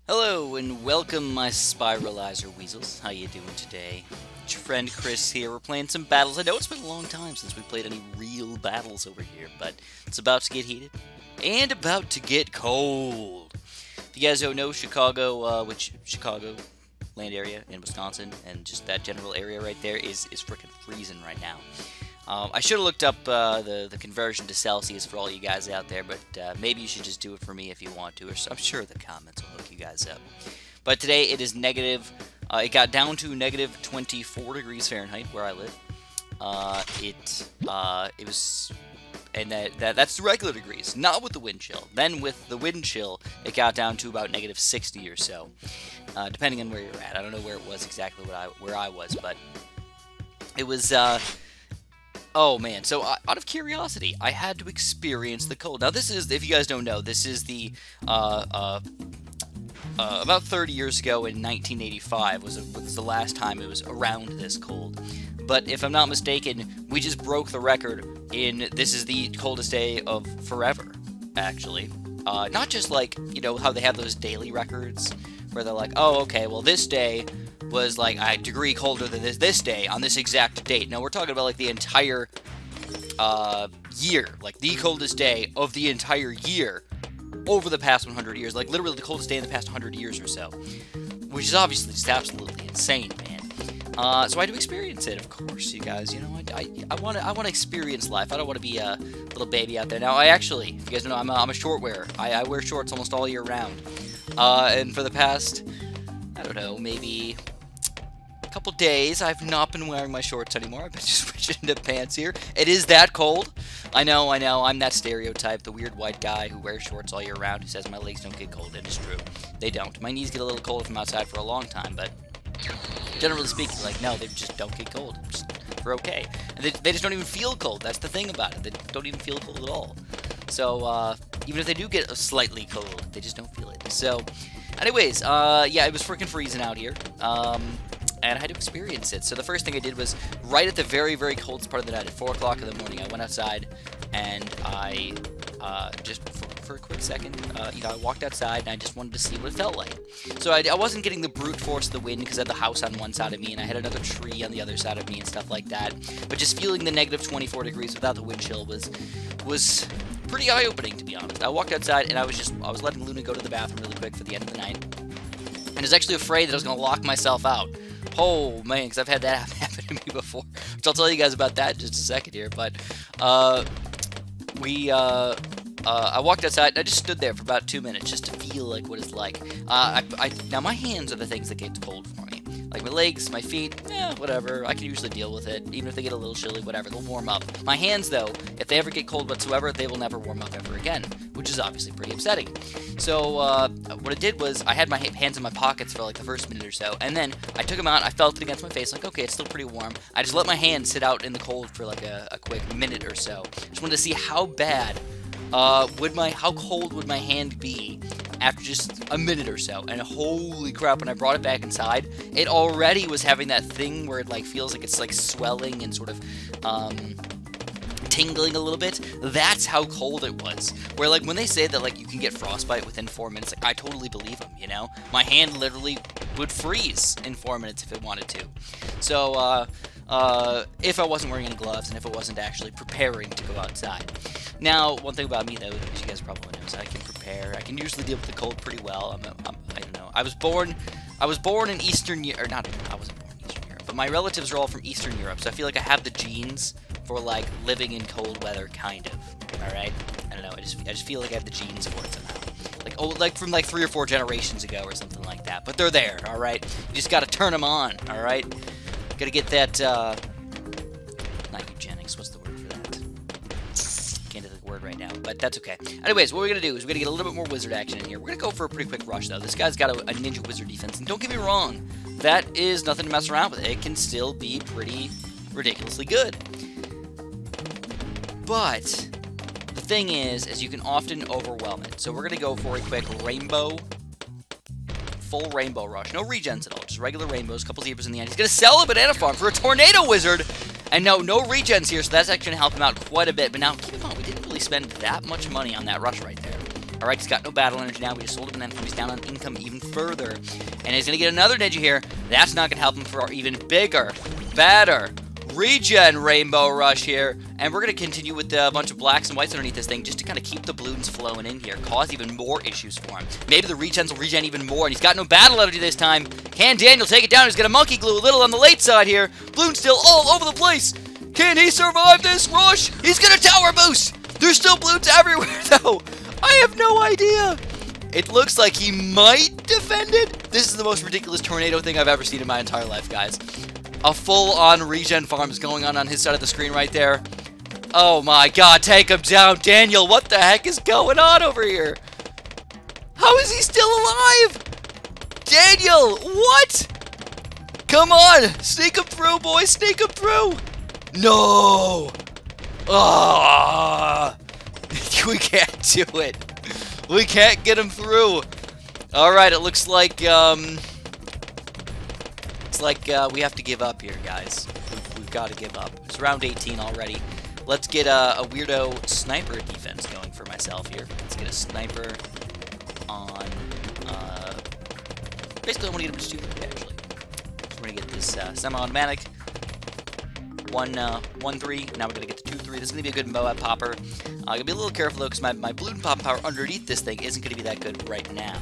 Hello and welcome, my spiralizer weasels. How you doing today? It's your friend Chris here. We're playing some battles. I know it's been a long time since we played any real battles over here, but it's about to get heated and about to get cold. If you guys don't know, Chicago, Chicago land area in Wisconsin, and just that general area right there is freaking freezing right now. I should have looked up the conversion to Celsius for all you guys out there, but maybe you should just do it for me if you want to. Or I'm sure the comments will hook you guys up. But today it is negative. It got down to negative 24 degrees Fahrenheit where I live. It was, and that's the regular degrees, not with the wind chill. Then with the wind chill, it got down to about negative 60 or so, depending on where you're at. I don't know where it was exactly where I was, but it was. Oh man, so out of curiosity, I had to experience the cold. Now this is, if you guys don't know, this is the, about 30 years ago in 1985 was the last time it was around this cold. But if I'm not mistaken, we just broke the record in, this is the coldest day of forever, actually. Not just like, you know, how they have those daily records, where they're like, oh, okay, well this day was like a degree colder than this day on this exact date. No, we're talking about like the entire year, like the coldest day of the entire year over the past 100 years, like literally the coldest day in the past 100 years or so, which is obviously just absolutely insane, man. So I had to experience it, of course, you guys. You know, I want to experience life. I don't want to be a little baby out there. Now, if you guys don't know, I'm a short wearer. I wear shorts almost all year round, and for the past, I don't know, maybe couple days, I've not been wearing my shorts anymore. I've been just switching into pants here. It is that cold. I know, I'm that stereotype, the weird white guy who wears shorts all year round who says my legs don't get cold. It is true. They don't. My knees get a little cold from outside for a long time, but generally speaking, like, no, they just don't get cold. They're okay. And they just don't even feel cold. That's the thing about it. They don't even feel cold at all. So, even if they do get slightly cold, they just don't feel it. So, anyways, yeah, it was freaking freezing out here. And I had to experience it. So the first thing I did was, right at the very, very coldest part of the night, at 4 o'clock in the morning, I went outside, and I, just for a quick second, you know, I walked outside, and I just wanted to see what it felt like. So I wasn't getting the brute force of the wind, because I had the house on one side of me, and I had another tree on the other side of me, and stuff like that. But just feeling the negative 24 degrees without the wind chill was pretty eye-opening, to be honest. I walked outside, and I was letting Luna go to the bathroom really quick for the end of the night, and I was actually afraid that I was going to lock myself out. Oh, man, because I've had that happen to me before, which I'll tell you guys about that in just a second here, but, I walked outside, and I just stood there for about 2 minutes just to feel like what it's like. Now, my hands are the things that get cold for me. Like, my legs, my feet, whatever, I can usually deal with it, even if they get a little chilly, whatever, they'll warm up. My hands, though, if they ever get cold whatsoever, they will never warm up ever again, which is obviously pretty upsetting. So, what I did was, I had my hands in my pockets for, like, the first minute or so, and then I took them out, I felt it against my face, like, okay, it's still pretty warm. I just let my hands sit out in the cold for, like, a quick minute or so. Just wanted to see how bad, how cold would my hand be after just a minute or so. And holy crap, when I brought it back inside, it already was having that thing where it, like, feels like it's, like, swelling and sort of, tingling a little bit. That's how cold it was. Where, like, when they say that, like, you can get frostbite within 4 minutes, like, I totally believe them, you know? My hand literally would freeze in 4 minutes if it wanted to. So, if I wasn't wearing any gloves and if I wasn't actually preparing to go outside. Now, one thing about me, though, as you guys probably know, is I can prepare. I can usually deal with the cold pretty well. I don't know. I was born in Eastern Europe, or not, I wasn't born in Eastern Europe, but my relatives are all from Eastern Europe, so I feel like I have the genes for, like, living in cold weather, kind of. Alright? I don't know, I just feel like I have the genes for it somehow. Like, oh, like from, like, 3 or 4 generations ago or something like that. But they're there, alright? You just gotta turn them on, alright? Gotta get that, not eugenics, what's the word for that? Can't think of the word right now, but that's okay. Anyways, what we're gonna do is we're gonna get a little bit more wizard action in here. We're gonna go for a pretty quick rush, though. This guy's got a ninja wizard defense, and don't get me wrong, that is nothing to mess around with. It can still be pretty ridiculously good. But the thing is you can often overwhelm it. So we're gonna go for a quick full rainbow rush. No regens at all, just regular rainbows, couple zebras in the end. He's gonna sell a banana farm for a tornado wizard, and no regens here, so that's actually gonna help him out quite a bit. But now, keep in mind, we didn't really spend that much money on that rush right there. Alright, he's got no battle energy now. We just sold him an income. He's down on income even further. And he's going to get another Ninja here. That's not going to help him for our even bigger, better regen Rainbow Rush here. And we're going to continue with a bunch of blacks and whites underneath this thing just to kind of keep the Bloons flowing in here. Cause even more issues for him. Maybe the regens will regen even more. And he's got no battle energy this time. Can Daniel take it down? He's going to monkey glue a little on the late side here. Bloons still all over the place. Can he survive this rush? He's going to tower boost. There's still Bloons everywhere though. I have no idea. It looks like he might defend it. This is the most ridiculous tornado thing I've ever seen in my entire life, guys. A full-on regen farm is going on his side of the screen right there. Oh my god, take him down. Daniel, what the heck is going on over here? How is he still alive? Daniel, what? Come on, sneak him through, boys, sneak him through. No. Ah. We can't do it. We can't get him through. Alright, it looks like, we have to give up here, guys. We've got to give up. It's round 18 already. Let's get a weirdo sniper defense going for myself here. Let's get a sniper on, basically I want to get him to 2-3, actually. So we're going to get this semi-automatic. 1-3. Now we're going to get the 2-3. This is going to be a good Moab popper. I'm going to be a little careful, though, because my Bloon pop power underneath this thing isn't going to be that good right now.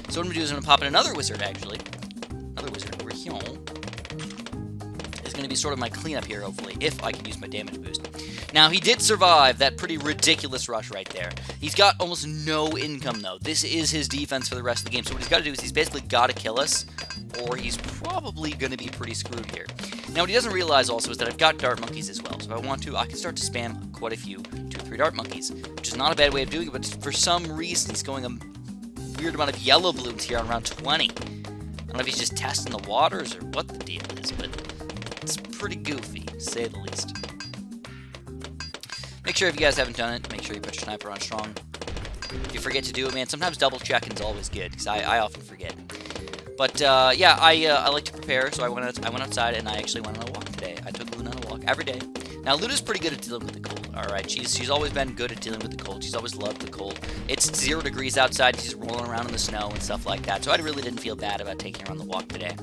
So what I'm going to do is I'm going to pop in another wizard, actually. Another wizard over here. It's going to be sort of my cleanup here, hopefully, if I can use my damage boost. Now, he did survive that pretty ridiculous rush right there. He's got almost no income, though. This is his defense for the rest of the game. So what he's got to do is he's basically got to kill us, or he's probably going to be pretty screwed here. Now, what he doesn't realize also is that I've got dart monkeys as well. So if I want to, I can start to spam quite a few 2-3 dart monkeys, which is not a bad way of doing it, but for some reason, he's going a weird amount of yellow Bloons here on round 20. I don't know if he's just testing the waters or what the deal is, but it's pretty goofy, to say the least. Make sure if you guys haven't done it, make sure you put your sniper on strong. If you forget to do it, man, sometimes double checking is always good, because I often forget. But, yeah, I like to prepare, so I went outside, and I actually went on a walk today. I took Luna on a walk every day. Now, Luna's pretty good at dealing with the cold, alright? She's always been good at dealing with the cold. She's always loved the cold. It's 0 degrees outside, she's rolling around in the snow and stuff like that, so I really didn't feel bad about taking her on the walk today.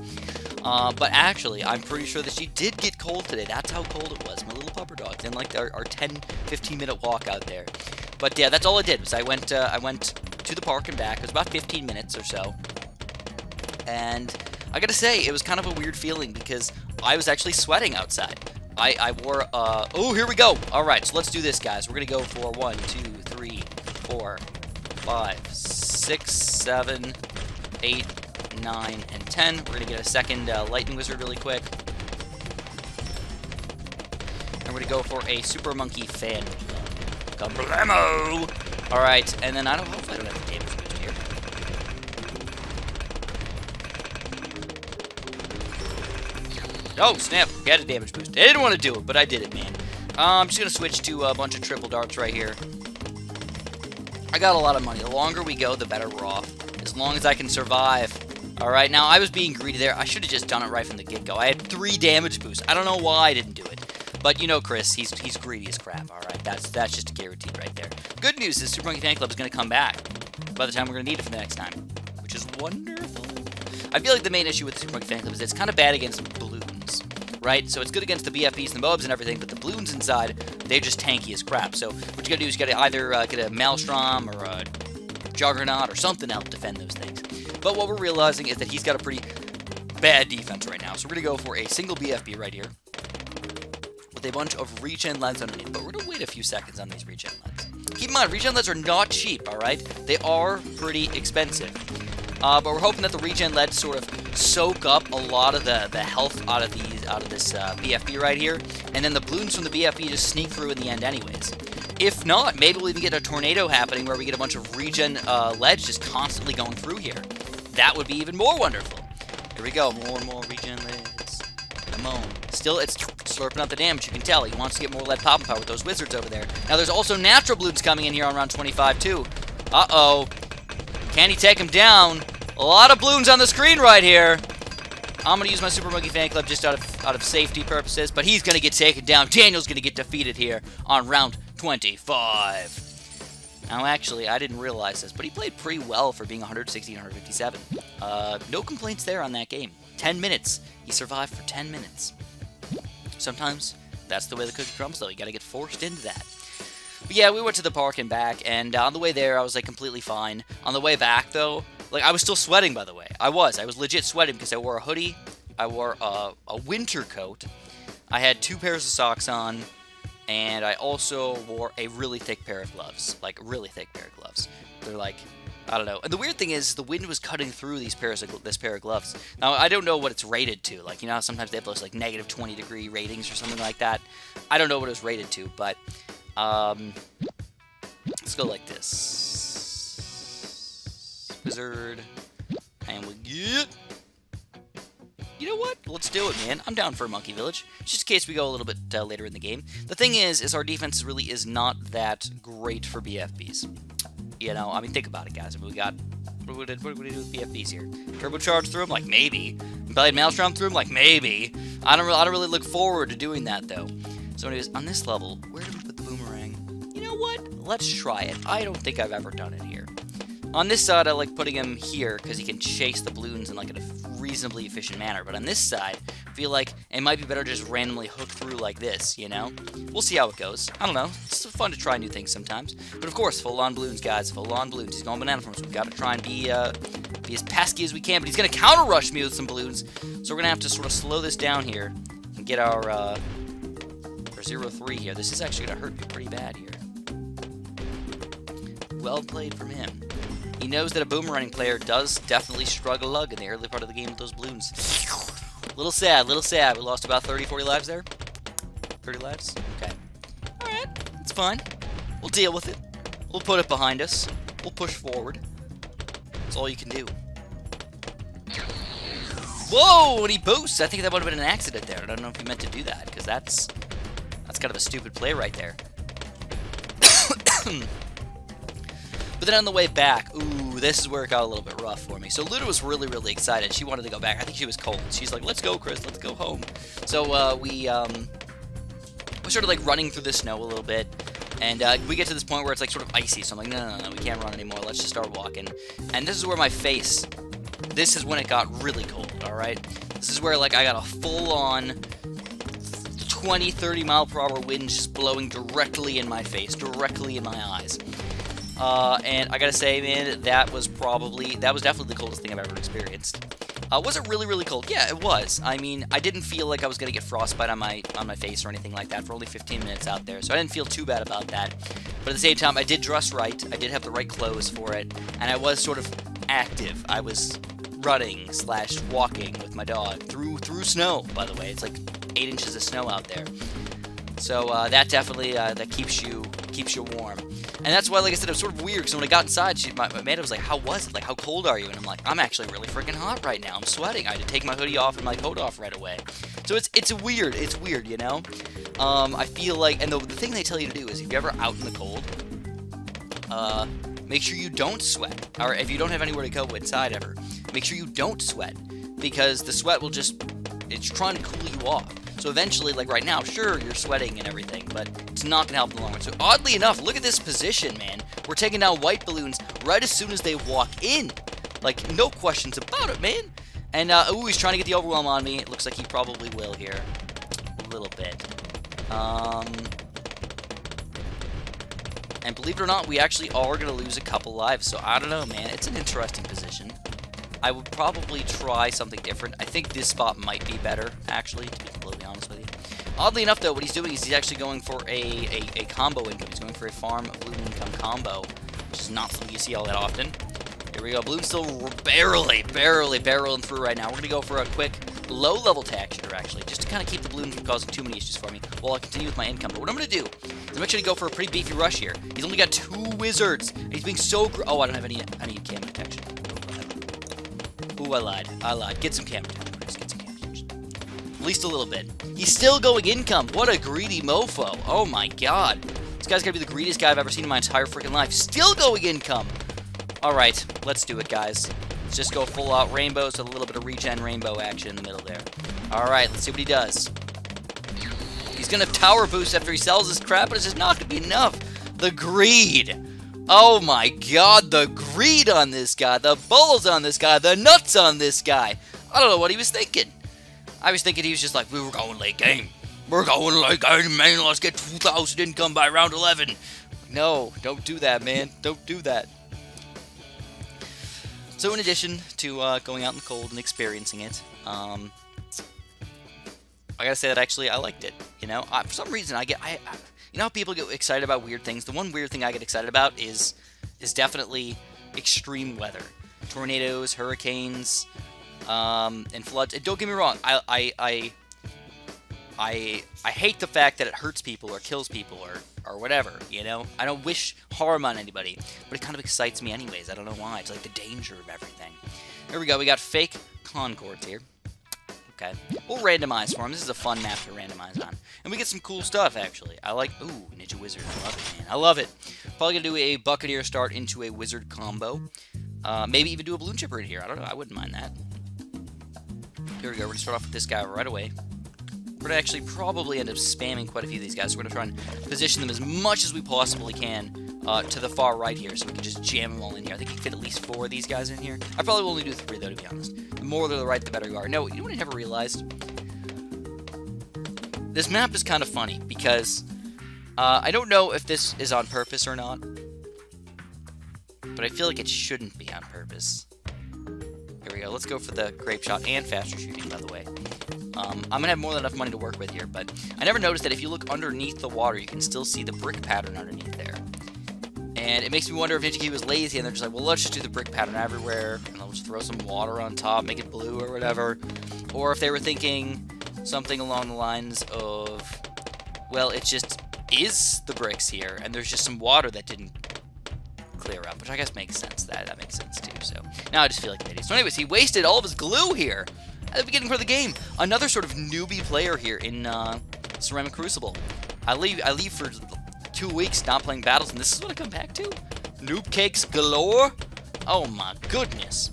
But actually, I'm pretty sure that she did get cold today. That's how cold it was. My little pupper dog in like our 10-15-minute walk out there. But yeah, that's all I did. Was I went to the park and back. It was about 15 minutes or so. And I gotta say, it was kind of a weird feeling because I was actually sweating outside. I wore oh, here we go. All right, so let's do this, guys. We're gonna go for 1, 2, 3, 4, 5, 6, 7, 8, 9, and 10. We're going to get a second Lightning Wizard really quick. And we're going to go for a Super Monkey Fan. Kablamo! Alright, and then hopefully I don't have the damage boost here. Oh, snap. Got a damage boost. I didn't want to do it, but I did it, man. I'm just going to switch to a bunch of triple darts right here. I got a lot of money. The longer we go, the better we're off. As long as I can survive. Alright, now I was being greedy there. I should have just done it right from the get-go. I had 3 damage boosts. I don't know why I didn't do it. But you know Chris, he's greedy as crap. Alright, that's just a guarantee right there. Good news is Super Monkey Fan Club is going to come back by the time we're going to need it for the next time. Which is wonderful. I feel like the main issue with the Super Monkey Fan Club is it's kind of bad against Bloons. Right? So it's good against the BFBs and the Moabs and everything, but the Bloons inside, they're just tanky as crap. So what you gotta do is you gotta either get a Maelstrom or a Juggernaut or something to help defend those things. But what we're realizing is that he's got a pretty bad defense right now. So we're gonna go for a single BFB right here with a bunch of regen leads underneath. But we're gonna wait a few seconds on these regen leads. Keep in mind, regen leads are not cheap, alright? They are pretty expensive. But we're hoping that the regen leads sort of soak up a lot of the health out of this BFB right here, and then the Bloons from the BFB just sneak through in the end anyways. If not, maybe we'll even get a tornado happening where we get a bunch of regen leads just constantly going through here. That would be even more wonderful. Here we go, more and more regen leads. Come on. Still, it's slurping up the damage, you can tell. He wants to get more lead popping power with those wizards over there. Now, there's also natural Bloons coming in here on round 25, too. Uh-oh. Can he take him down? A lot of Bloons on the screen right here. I'm going to use my Super Monkey Fan Club just out of safety purposes, but he's going to get taken down. Daniel's going to get defeated here on round 25. Now, actually, I didn't realize this, but he played pretty well for being 160 and 157. No complaints there on that game. 10 minutes. He survived for 10 minutes. Sometimes that's the way the cookie crumbles, though. You gotta get forced into that. But yeah, we went to the park and back, and on the way there, I was, like, completely fine. On the way back, though, like, I was still sweating, by the way. I was legit sweating because I wore a hoodie, I wore a winter coat, I had 2 pairs of socks on, and I also wore a really thick pair of gloves. Like, really thick pair of gloves. They're like, I don't know. And the weird thing is, the wind was cutting through this pair of gloves. Now, I don't know what it's rated to. Like, you know how sometimes they have those, like, negative 20-degree ratings or something like that? I don't know what it was rated to, but... let's go like this. Wizard. And we get... You know what? Let's do it, man. I'm down for a Monkey Village. Just in case we go a little bit later in the game. The thing is our defense really is not that great for BFBs. You know, I mean, think about it, guys. I mean, we got... What did we do with BFBs here? Turbocharge through them? Like, maybe. Blade Maelstrom through them? Like, maybe. I don't really look forward to doing that, though. So anyways, on this level, where do we put the boomerang? You know what? Let's try it. I don't think I've ever done it here. On this side, I like putting him here because he can chase the balloons in like a reasonably efficient manner. But on this side, I feel like it might be better to just randomly hook through like this, you know? We'll see how it goes. I don't know. It's fun to try new things sometimes. But of course, full-on Bloons, guys. Full-on Bloons. He's going banana from us. We've got to try and be as pesky as we can. But he's going to counter-rush me with some balloons. So we're going to have to sort of slow this down here and get our 0-3 here. This is actually going to hurt me pretty bad here. Well played from him. He knows that a boomerang player does definitely struggle in the early part of the game with those balloons. Little sad, little sad. We lost about 30, 40 lives there. 30 lives? Okay. Alright, it's fine. We'll deal with it. We'll put it behind us. We'll push forward. That's all you can do. Whoa, and he boosts. I think that would have been an accident there. I don't know if he meant to do that, because that's kind of a stupid play right there. But then on the way back, ooh, this is where it got a little bit rough for me. So Luda was really, really excited. She wanted to go back. I think she was cold. She's like, let's go, Chris. Let's go home. So we started like running through the snow a little bit. And we get to this point where it's like sort of icy. So I'm like, no, we can't run anymore. Let's just start walking. And this is where my face, this is when it got really cold, all right? This is where like I got a full-on 20, 30 mile per hour wind just blowing directly in my face, directly in my eyes. And I gotta say, man, that was definitely the coldest thing I've ever experienced. Was it really, really cold? Yeah, it was. I mean, I didn't feel like I was gonna get frostbite on my face or anything like that for only 15 minutes out there, so I didn't feel too bad about that. But at the same time, I did dress right. I did have the right clothes for it, and I was sort of active. I was running / walking with my dog through snow. By the way, it's like 8 inches of snow out there. So that definitely that keeps you warm. And that's why, like I said, it was sort of weird, because when I got inside, my Amanda was like, how was it? Like, how cold are you? And I'm like, I'm actually really freaking hot right now. I'm sweating. I had to take my hoodie off and my coat off right away. So it's weird, you know? I feel like, and the thing they tell you to do is, if you're ever out in the cold, make sure you don't sweat. Or if you don't have anywhere to go inside ever, make sure you don't sweat. Because the sweat will it's trying to cool you off. So eventually, like right now, sure, you're sweating and everything, but it's not going to help in the long run. So oddly enough, look at this position, man. We're taking down white balloons right as soon as they walk in. Like, no questions about it, man. And, ooh, he's trying to get the overwhelm on me. It looks like he probably will here. A little bit. And believe it or not, we actually are going to lose a couple lives. So I don't know, man. It's an interesting position. I would probably try something different. I think this spot might be better, actually, to be completely honest with you. Oddly enough, though, what he's doing is he's actually going for a combo income. He's going for a farm balloon income combo, which is not something you see all that often. Here we go. Bloon's still barely barreling through right now. We're going to go for a quick low-level tack shooter, actually, just to kind of keep the balloons from causing too many issues for me while I continue with my income. But what I'm going to do is I'm actually going to go for a pretty beefy rush here. He's only got 2 wizards, and he's being so... Oh, I don't have any camo detection. Ooh, I lied. Get some camo detection. Get some camo detection. At least a little bit. He's still going income. What a greedy mofo. Oh, my God. This guy's going to be the greediest guy I've ever seen in my entire freaking life. Still going income. All right, let's do it, guys. Let's just go full-out rainbows with a little bit of regen rainbow action in the middle there. All right, let's see what he does. He's going to tower boost after he sells his crap, but it's just not going to be enough. The greed. Oh my god, the greed on this guy, the balls on this guy, the nuts on this guy. I don't know what he was thinking. I was thinking he was just like, we were going late game. We're going late game, man. Let's get 2,000 income by round 11. No, don't do that, man. Don't do that. So in addition to going out in the cold and experiencing it, I gotta say that actually I liked it. You know, for some reason you know how people get excited about weird things? The one weird thing I get excited about is definitely extreme weather. Tornadoes, hurricanes, and floods. And don't get me wrong, I hate the fact that it hurts people or kills people or whatever, you know? I don't wish harm on anybody, but it kind of excites me anyways. I don't know why. It's like the danger of everything. Here we go. We got fake Concords here. Okay. We'll randomize for them. This is a fun map to randomize on. And we get some cool stuff, actually. I like... Ooh, Ninja Wizard. I love it, man. I love it. Probably going to do a Buccaneer start into a Wizard combo. Maybe even do a Balloon Chipper in here. I don't know. I wouldn't mind that. Here we go. We're going to start off with this guy right away. We're going to actually probably end up spamming quite a few of these guys. So we're going to try and position them as much as we possibly can to the far right here, so we can just jam them all in here. I think you can fit at least 4 of these guys in here. I probably will only do 3, though, to be honest. The more to the right, the better you are. No, you know what I never realized? This map is kind of funny, because I don't know if this is on purpose or not, but I feel like it shouldn't be on purpose. Here we go. Let's go for the grape shot and faster shooting, by the way. I'm going to have more than enough money to work with here, but I never noticed that if you look underneath the water, you can still see the brick pattern underneath there. And it makes me wonder if Ninja was lazy and they're just like, well, let's just do the brick pattern everywhere, and I'll just throw some water on top, make it blue or whatever. Or if they were thinking something along the lines of, well, it just is the bricks here, and there's just some water that didn't clear up, which I guess makes sense. That makes sense too, so now I just feel like an idiot. So anyways, he wasted all of his glue here at the beginning part of the game. Another sort of newbie player here in Ceramic Crucible. I leave for 2 weeks not playing battles, and this is what I come back to? Noob cakes galore? Oh my goodness.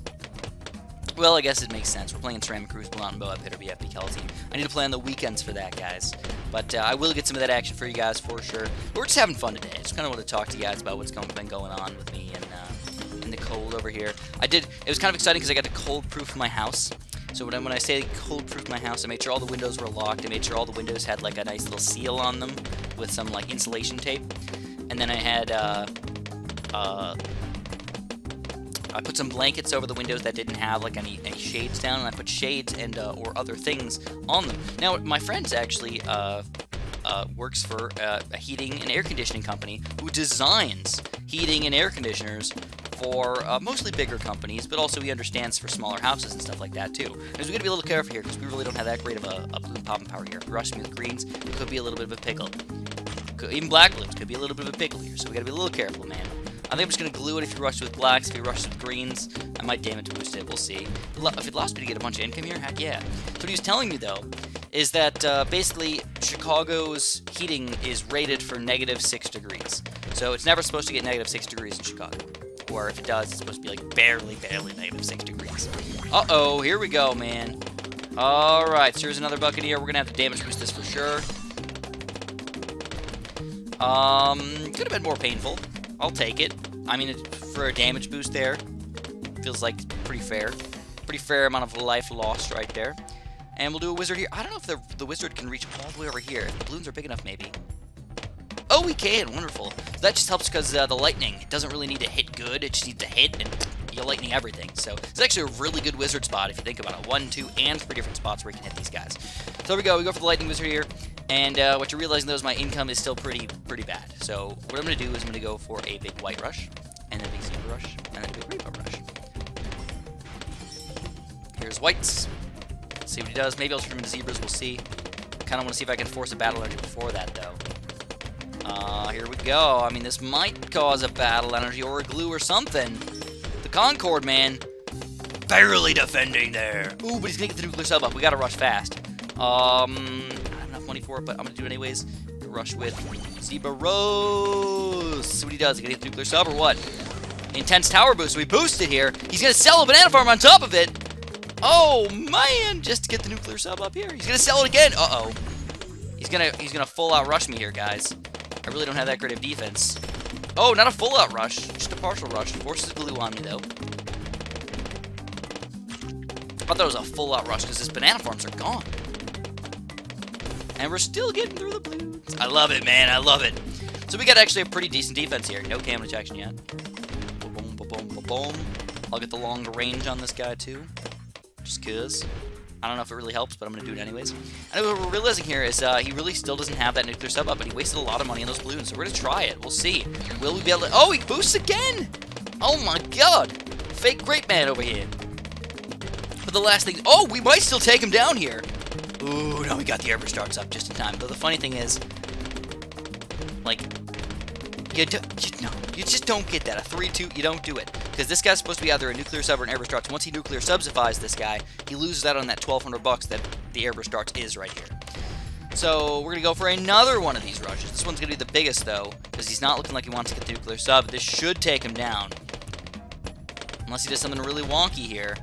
Well, I guess it makes sense. We're playing Ceramic Crucible, not in Boa Pit or BFB Kelly team. I need to play on the weekends for that, guys. But I will get some of that action for you guys for sure. But we're just having fun today. I just kind of want to talk to you guys about what's been going on with me and in the cold over here. It was kind of exciting because I got to cold-proof my house. So when I say cold-proof my house, I made sure all the windows were locked. I made sure all the windows had like a nice little seal on them with some like insulation tape. And then I had I put some blankets over the windows that didn't have like any shades down, and I put shades and or other things on them. Now my friend actually works for a heating and air conditioning company who designs heating and air conditioners for mostly bigger companies, but also he understands for smaller houses and stuff like that too. Because we got to be a little careful here, because we really don't have that great of a balloon popping power here. If you rush me with greens, it could be a little bit of a pickle. Even black balloons could be a little bit of a pickle here, so we got to be a little careful, man. I think I'm just going to glue it if you rush with blacks. If you rush with greens, I might damage boost it. We'll see. If it allows me to get a bunch of income here, heck yeah. So what he was telling me, though, is that basically Chicago's heating is rated for -6 degrees. So it's never supposed to get -6 degrees in Chicago. Or if it does, it's supposed to be like barely -6 degrees. Uh-oh, here we go, man. Alright, so here's another Buccaneer. We're going to have to damage boost this for sure. Could have been more painful. I'll take it. I mean, for a damage boost there, feels like pretty fair. Pretty fair amount of life lost right there. And we'll do a wizard here. I don't know if the wizard can reach all the way over here. If the balloons are big enough, maybe. Oh, we can. Wonderful. So that just helps because the lightning, it doesn't really need to hit good. It just needs to hit, and you're lightning everything. So it's actually a really good wizard spot if you think about it. 1, 2, and 3 different spots where you can hit these guys. So there we go. We go for the lightning wizard here. And what you're realizing, though, is my income is still pretty bad. So what I'm going to do is I'm going to go for a big white rush, and then a big zebra rush, and then a big rainbow rush. Here's whites. Let's see what he does. Maybe I'll turn him into zebras. We'll see. Kind of want to see if I can force a battle energy before that, though. Here we go. I mean, this might cause a battle energy or a glue or something. The Concord, man. Barely defending there. Ooh, but he's going to get the nuclear sub up. We got to rush fast. I don't have enough money for it, but I'm going to do it anyways. Rush with Zebra Rose. See what he does. He's going to get the nuclear sub or what? Intense tower boost. So we boosted here. He's going to sell a banana farm on top of it. Oh, man. Just to get the nuclear sub up here. He's going to sell it again. Uh-oh. He's gonna full out rush me here, guys. I really don't have that great of defense. Oh, not a full-out rush. Just a partial rush. Forces glue on me, though. I thought it was a full-out rush because his banana farms are gone. And we're still getting through the Bloons. I love it, man. I love it. So we got actually a pretty decent defense here. No cam detection yet. Boom, boom, boom, boom, boom. I'll get the longer range on this guy, too. Just because. I don't know if it really helps, but I'm going to do it anyways. And what we're realizing here is he really still doesn't have that nuclear sub up, but he wasted a lot of money on those Bloons. So we're going to try it. We'll see. Will we be able to... Oh, he boosts again! Oh, my God. Fake great man over here. But the last thing... Oh, we might still take him down here. Ooh, no, we got the airburst darts up just in time. Though the funny thing is, like, you just don't get that. A 3-2, you don't do it. Because this guy's supposed to be either a nuclear sub or an airburst darts. Once he nuclear subsifies this guy, he loses out on that $1,200 that the airburst darts is right here. So we're going to go for another one of these rushes. This one's going to be the biggest, though, because he's not looking like he wants to get the nuclear sub. This should take him down. Unless he does something really wonky here.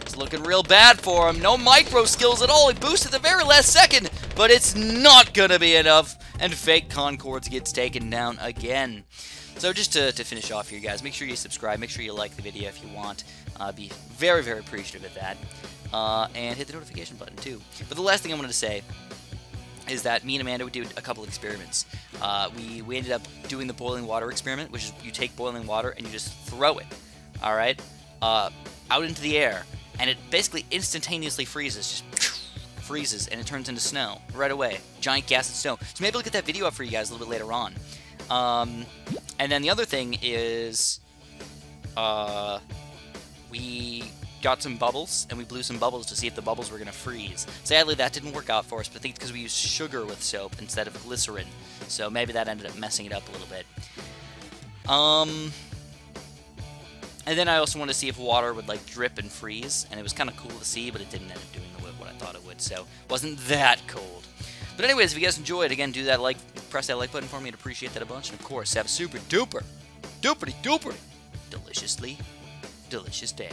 It's looking real bad for him. No micro skills at all. He boosted the very last second, but it's not going to be enough. And Fake Concords gets taken down again. So just to finish off here, guys, make sure you subscribe. Make sure you like the video if you want. Be very, very appreciative of that. And hit the notification button, too. But the last thing I wanted to say is that me and Amanda would do a couple experiments. We ended up doing the boiling water experiment, which is you take boiling water and you just throw it, all right, out into the air. And it basically instantaneously freezes, just freezes, and it turns into snow right away. Giant gas and snow. So maybe I'll get that video up for you guys a little bit later on. And then the other thing is, we got some bubbles, and we blew some bubbles to see if the bubbles were going to freeze. Sadly, that didn't work out for us, but I think it's because we used sugar with soap instead of glycerin. So maybe that ended up messing it up a little bit. And then I also wanted to see if water would, like, drip and freeze, and it was kind of cool to see, but it didn't end up doing what I thought it would, so it wasn't that cold. But anyways, if you guys enjoyed, again, do that like, press that like button for me, I'd appreciate that a bunch, and of course, have a super duper, duperty duper, deliciously delicious day.